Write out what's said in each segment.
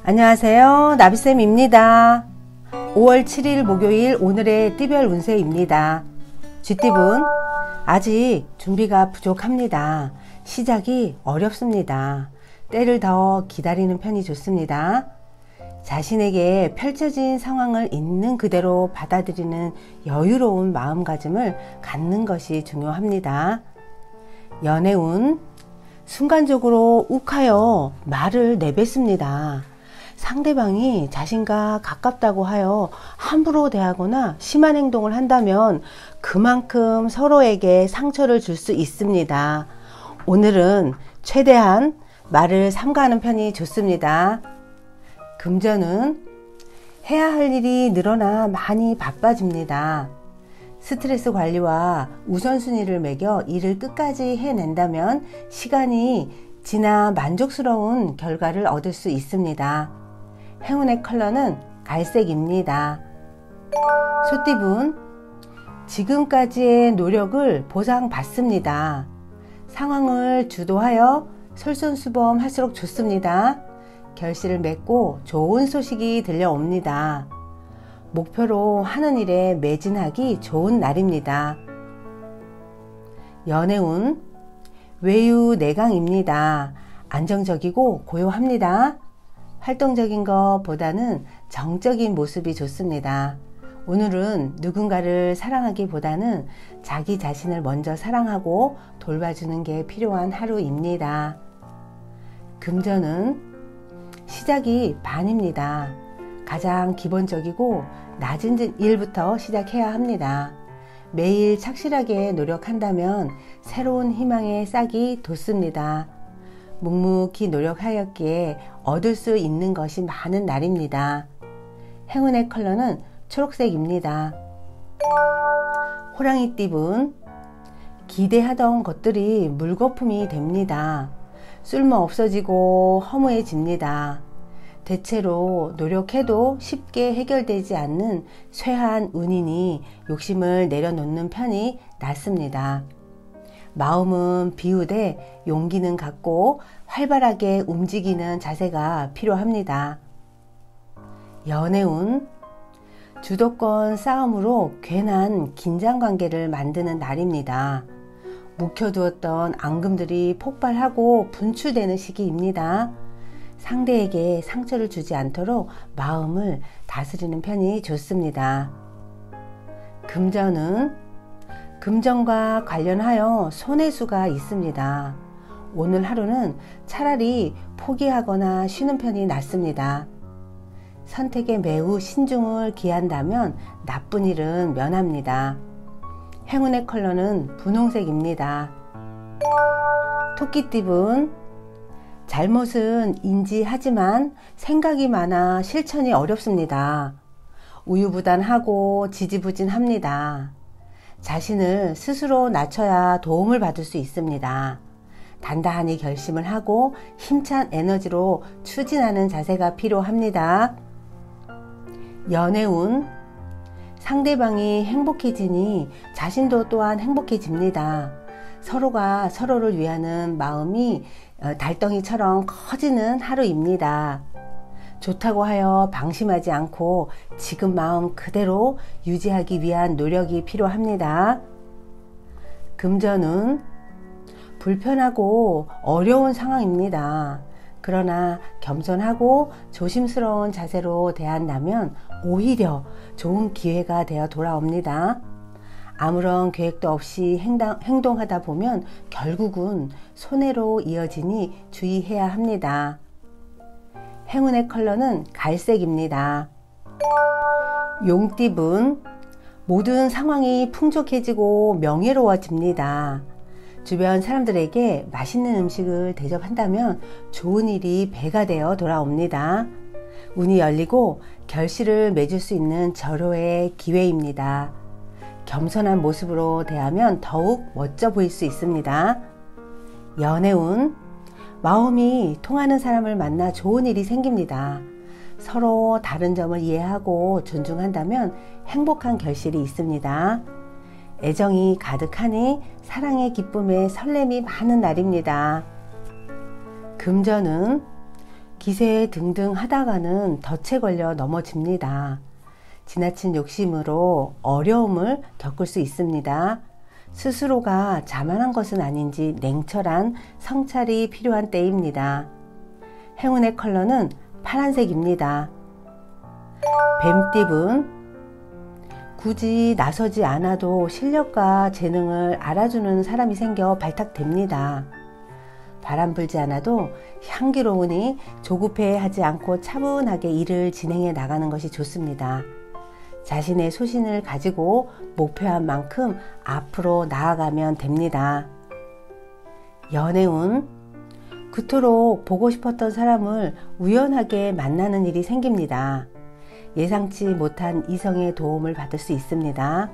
안녕하세요. 나비쌤입니다. 5월 7일 목요일 오늘의 띠별 운세입니다. 쥐띠분 아직 준비가 부족합니다. 시작이 어렵습니다. 때를 더 기다리는 편이 좋습니다. 자신에게 펼쳐진 상황을 있는 그대로 받아들이는 여유로운 마음가짐을 갖는 것이 중요합니다. 연애운 순간적으로 욱하여 말을 내뱉습니다. 상대방이 자신과 가깝다고 하여 함부로 대하거나 심한 행동을 한다면 그만큼 서로에게 상처를 줄 수 있습니다. 오늘은 최대한 말을 삼가하는 편이 좋습니다. 금전은 해야 할 일이 늘어나 많이 바빠집니다. 스트레스 관리와 우선순위를 매겨 일을 끝까지 해낸다면 시간이 지나 만족스러운 결과를 얻을 수 있습니다. 행운의 컬러는 갈색입니다. 소띠분 지금까지의 노력을 보상받습니다. 상황을 주도하여 솔선수범할수록 좋습니다. 결실을 맺고 좋은 소식이 들려옵니다. 목표로 하는 일에 매진하기 좋은 날입니다. 연애운 외유내강입니다. 안정적이고 고요합니다. 활동적인 것보다는 정적인 모습이 좋습니다. 오늘은 누군가를 사랑하기보다는 자기 자신을 먼저 사랑하고 돌봐주는 게 필요한 하루입니다. 금전은 시작이 반입니다. 가장 기본적이고 낮은 일부터 시작해야 합니다. 매일 착실하게 노력한다면 새로운 희망의 싹이 돋습니다. 묵묵히 노력하였기에 얻을 수 있는 것이 많은 날입니다. 행운의 컬러는 초록색입니다. 호랑이띠분 기대하던 것들이 물거품이 됩니다. 쓸모 없어지고 허무해집니다. 대체로 노력해도 쉽게 해결되지 않는 쇠한 운이니 욕심을 내려놓는 편이 낫습니다. 마음은 비우되 용기는 갖고 활발하게 움직이는 자세가 필요합니다. 연애운 주도권 싸움으로 괜한 긴장관계를 만드는 날입니다. 묵혀두었던 앙금들이 폭발하고 분출되는 시기입니다. 상대에게 상처를 주지 않도록 마음을 다스리는 편이 좋습니다. 금전은 금전과 관련하여 손해수가 있습니다. 오늘 하루는 차라리 포기하거나 쉬는 편이 낫습니다. 선택에 매우 신중을 기한다면 나쁜 일은 면합니다. 행운의 컬러는 분홍색입니다. 토끼띠분 잘못은 인지하지만 생각이 많아 실천이 어렵습니다. 우유부단하고 지지부진합니다. 자신을 스스로 낮춰야 도움을 받을 수 있습니다. 단단히 결심을 하고 힘찬 에너지로 추진하는 자세가 필요합니다. 연애운 상대방이 행복해지니 자신도 또한 행복해집니다. 서로가 서로를 위하는 마음이 달덩이처럼 커지는 하루입니다. 좋다고 하여 방심하지 않고 지금 마음 그대로 유지하기 위한 노력이 필요합니다. 금전은 불편하고 어려운 상황입니다. 그러나 겸손하고 조심스러운 자세로 대한다면 오히려 좋은 기회가 되어 돌아옵니다. 아무런 계획도 없이 행동하다 보면 결국은 손해로 이어지니 주의해야 합니다. 행운의 컬러는 갈색입니다. 용띠분 모든 상황이 풍족해지고 명예로워집니다. 주변 사람들에게 맛있는 음식을 대접한다면 좋은 일이 배가 되어 돌아옵니다. 운이 열리고 결실을 맺을 수 있는 절호의 기회입니다. 겸손한 모습으로 대하면 더욱 멋져 보일 수 있습니다. 연애운 마음이 통하는 사람을 만나 좋은 일이 생깁니다. 서로 다른 점을 이해하고 존중한다면 행복한 결실이 있습니다. 애정이 가득하니 사랑의 기쁨에 설렘이 많은 날입니다. 금전은 기세 등등 하다가는 덫에 걸려 넘어집니다. 지나친 욕심으로 어려움을 겪을 수 있습니다. 스스로가 자만한 것은 아닌지 냉철한 성찰이 필요한 때입니다. 행운의 컬러는 파란색입니다. 뱀띠분, 굳이 나서지 않아도 실력과 재능을 알아주는 사람이 생겨 발탁됩니다. 바람 불지 않아도 향기로우니 조급해하지 않고 차분하게 일을 진행해 나가는 것이 좋습니다. 자신의 소신을 가지고 목표한 만큼 앞으로 나아가면 됩니다. 연애운, 그토록 보고 싶었던 사람을 우연하게 만나는 일이 생깁니다. 예상치 못한 이성의 도움을 받을 수 있습니다.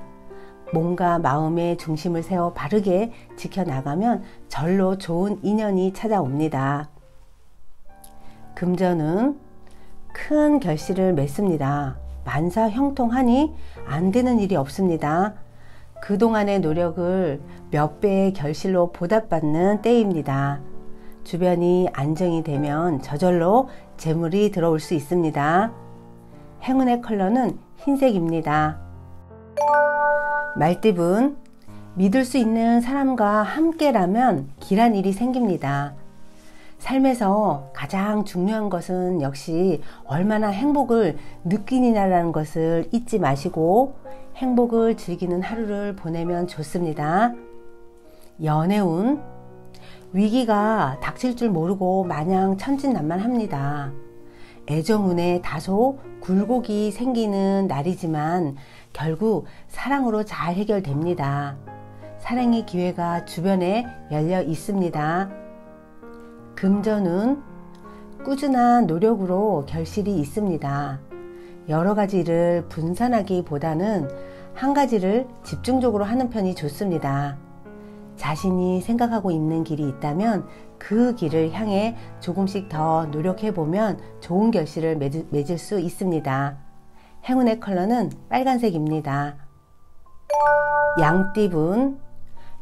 몸과 마음의 중심을 세워 바르게 지켜나가면 절로 좋은 인연이 찾아옵니다. 금전은 큰 결실을 맺습니다. 만사 형통하니 안 되는 일이 없습니다. 그동안의 노력을 몇 배의 결실로 보답받는 때입니다. 주변이 안정이 되면 저절로 재물이 들어올 수 있습니다. 행운의 컬러는 흰색입니다. 말띠분, 믿을 수 있는 사람과 함께라면 길한 일이 생깁니다. 삶에서 가장 중요한 것은 역시 얼마나 행복을 느끼느냐라는 것을 잊지 마시고 행복을 즐기는 하루를 보내면 좋습니다. 연애운, 위기가 닥칠 줄 모르고 마냥 천진난만합니다. 애정운에 다소 굴곡이 생기는 날이지만 결국 사랑으로 잘 해결됩니다. 사랑의 기회가 주변에 열려 있습니다. 금전운, 꾸준한 노력으로 결실이 있습니다. 여러 가지를 분산하기보다는 한 가지를 집중적으로 하는 편이 좋습니다. 자신이 생각하고 있는 길이 있다면 그 길을 향해 조금씩 더 노력해보면 좋은 결실을 맺을 수 있습니다. 행운의 컬러는 빨간색입니다. 양띠분,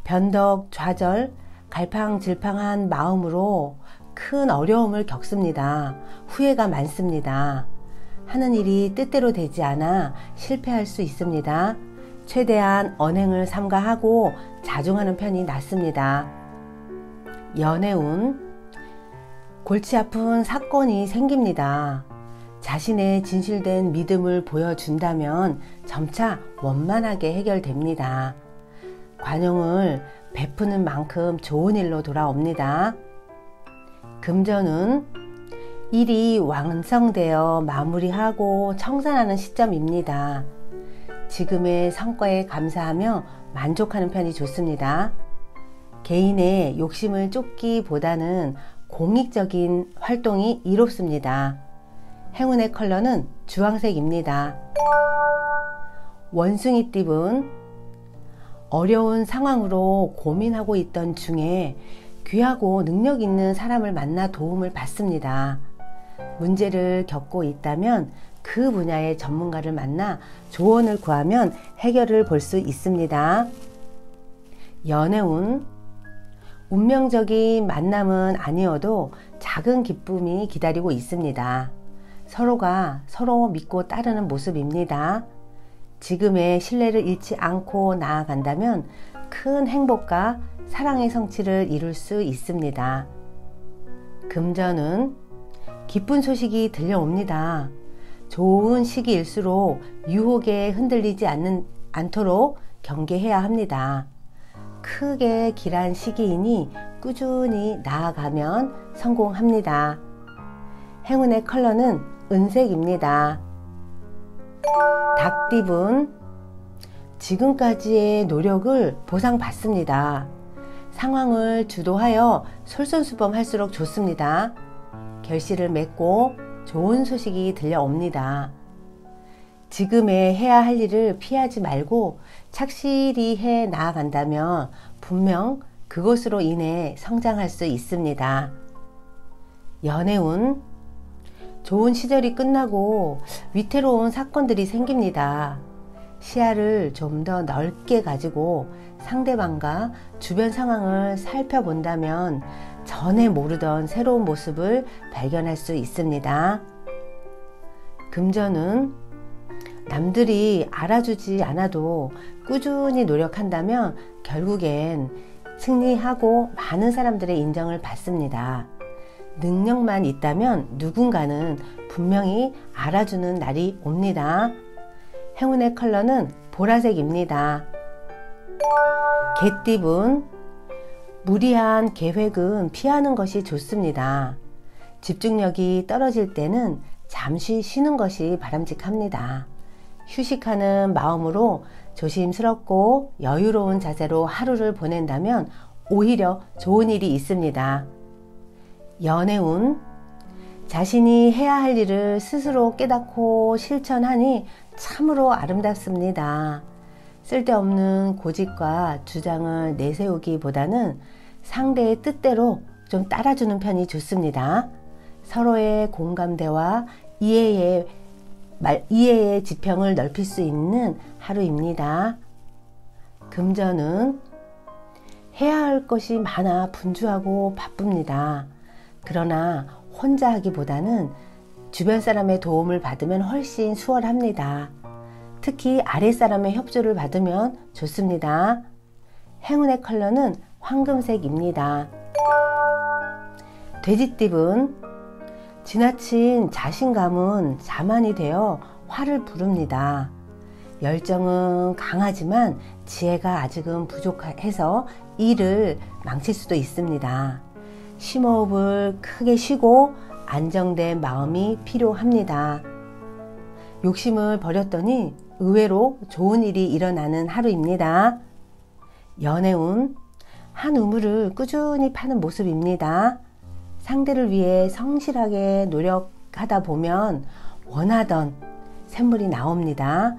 변덕, 좌절, 갈팡질팡한 마음으로 큰 어려움을 겪습니다. 후회가 많습니다. 하는 일이 뜻대로 되지 않아 실패할 수 있습니다. 최대한 언행을 삼가하고 자중하는 편이 낫습니다. 연애운, 골치 아픈 사건이 생깁니다. 자신의 진실된 믿음을 보여준다면 점차 원만하게 해결됩니다. 관용을 베푸는 만큼 좋은 일로 돌아옵니다. 금전운, 일이 완성되어 마무리하고 청산하는 시점입니다. 지금의 성과에 감사하며 만족하는 편이 좋습니다. 개인의 욕심을 쫓기보다는 공익적인 활동이 이롭습니다. 행운의 컬러는 주황색입니다. 원숭이띠분, 어려운 상황으로 고민하고 있던 중에 귀하고 능력 있는 사람을 만나 도움을 받습니다. 문제를 겪고 있다면 그 분야의 전문가를 만나 조언을 구하면 해결을 볼 수 있습니다. 연애운, 운명적인 만남은 아니어도 작은 기쁨이 기다리고 있습니다. 서로가 서로 믿고 따르는 모습입니다. 지금의 신뢰를 잃지 않고 나아간다면 큰 행복과 사랑의 성취를 이룰 수 있습니다. 금전은 기쁜 소식이 들려옵니다. 좋은 시기일수록 유혹에 흔들리지 않도록 경계해야 합니다. 크게 길한 시기이니 꾸준히 나아가면 성공합니다. 행운의 컬러는 은색입니다. 닭띠분, 지금까지의 노력을 보상받습니다. 상황을 주도하여 솔선수범할수록 좋습니다. 결실을 맺고 좋은 소식이 들려옵니다. 지금의 해야 할 일을 피하지 말고 착실히 해 나아간다면 분명 그것으로 인해 성장할 수 있습니다. 연애운, 좋은 시절이 끝나고 위태로운 사건들이 생깁니다. 시야를 좀 더 넓게 가지고 상대방과 주변 상황을 살펴본다면 전에 모르던 새로운 모습을 발견할 수 있습니다. 금전은 남들이 알아주지 않아도 꾸준히 노력한다면 결국엔 승리하고 많은 사람들의 인정을 받습니다. 능력만 있다면 누군가는 분명히 알아주는 날이 옵니다. 행운의 컬러는 보라색입니다. 개띠분, 무리한 계획은 피하는 것이 좋습니다. 집중력이 떨어질 때는 잠시 쉬는 것이 바람직합니다. 휴식하는 마음으로 조심스럽고 여유로운 자세로 하루를 보낸다면 오히려 좋은 일이 있습니다. 연애운, 자신이 해야 할 일을 스스로 깨닫고 실천하니 참으로 아름답습니다. 쓸데없는 고집과 주장을 내세우기보다는 상대의 뜻대로 좀 따라주는 편이 좋습니다. 서로의 공감대와 이해의 지평을 넓힐 수 있는 하루입니다. 금전은 해야 할 것이 많아 분주하고 바쁩니다. 그러나 혼자 하기보다는 주변 사람의 도움을 받으면 훨씬 수월합니다. 특히 아랫사람의 협조를 받으면 좋습니다. 행운의 컬러는 황금색입니다. 돼지띠분, 지나친 자신감은 자만이 되어 화를 부릅니다. 열정은 강하지만 지혜가 아직은 부족해서 일을 망칠 수도 있습니다. 심호흡을 크게 쉬고 안정된 마음이 필요합니다. 욕심을 버렸더니 의외로 좋은 일이 일어나는 하루입니다. 연애운, 한 우물을 꾸준히 파는 모습입니다. 상대를 위해 성실하게 노력하다 보면 원하던 샘물이 나옵니다.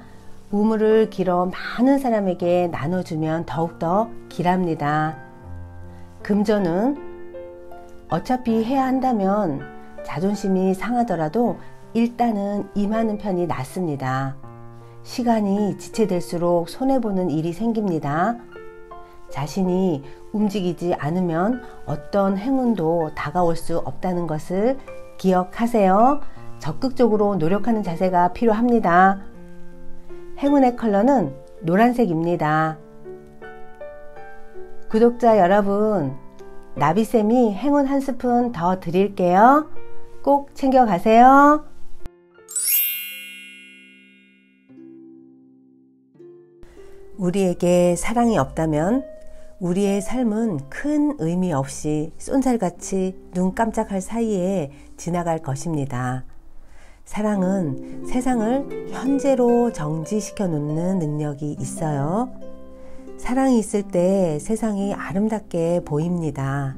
우물을 길어 많은 사람에게 나눠주면 더욱더 길합니다. 금전은 어차피 해야 한다면 자존심이 상하더라도 일단은 임하는 편이 낫습니다. 시간이 지체될수록 손해보는 일이 생깁니다. 자신이 움직이지 않으면 어떤 행운도 다가올 수 없다는 것을 기억하세요. 적극적으로 노력하는 자세가 필요합니다. 행운의 컬러는 노란색입니다. 구독자 여러분, 나비쌤이 행운 한 스푼 더 드릴게요. 꼭 챙겨가세요. 우리에게 사랑이 없다면 우리의 삶은 큰 의미 없이 쏜살같이 눈 깜짝할 사이에 지나갈 것입니다. 사랑은 세상을 현재로 정지시켜 놓는 능력이 있어요. 사랑이 있을 때 세상이 아름답게 보입니다.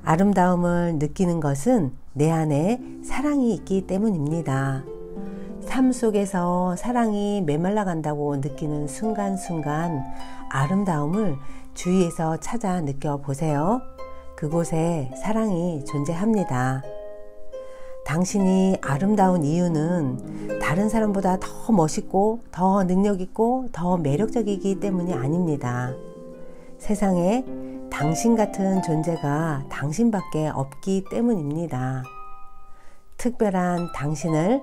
아름다움을 느끼는 것은 내 안에 사랑이 있기 때문입니다. 삶 속에서 사랑이 메말라 간다고 느끼는 순간순간 아름다움을 주위에서 찾아 느껴보세요. 그곳에 사랑이 존재합니다. 당신이 아름다운 이유는 다른 사람보다 더 멋있고 더 능력있고 더 매력적이기 때문이 아닙니다. 세상에 당신 같은 존재가 당신밖에 없기 때문입니다. 특별한 당신을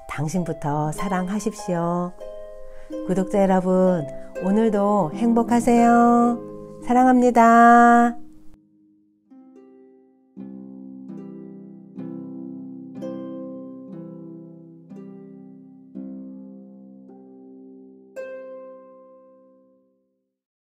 당신부터 사랑하십시오. 구독자 여러분, 오늘도 행복하세요. 사랑합니다.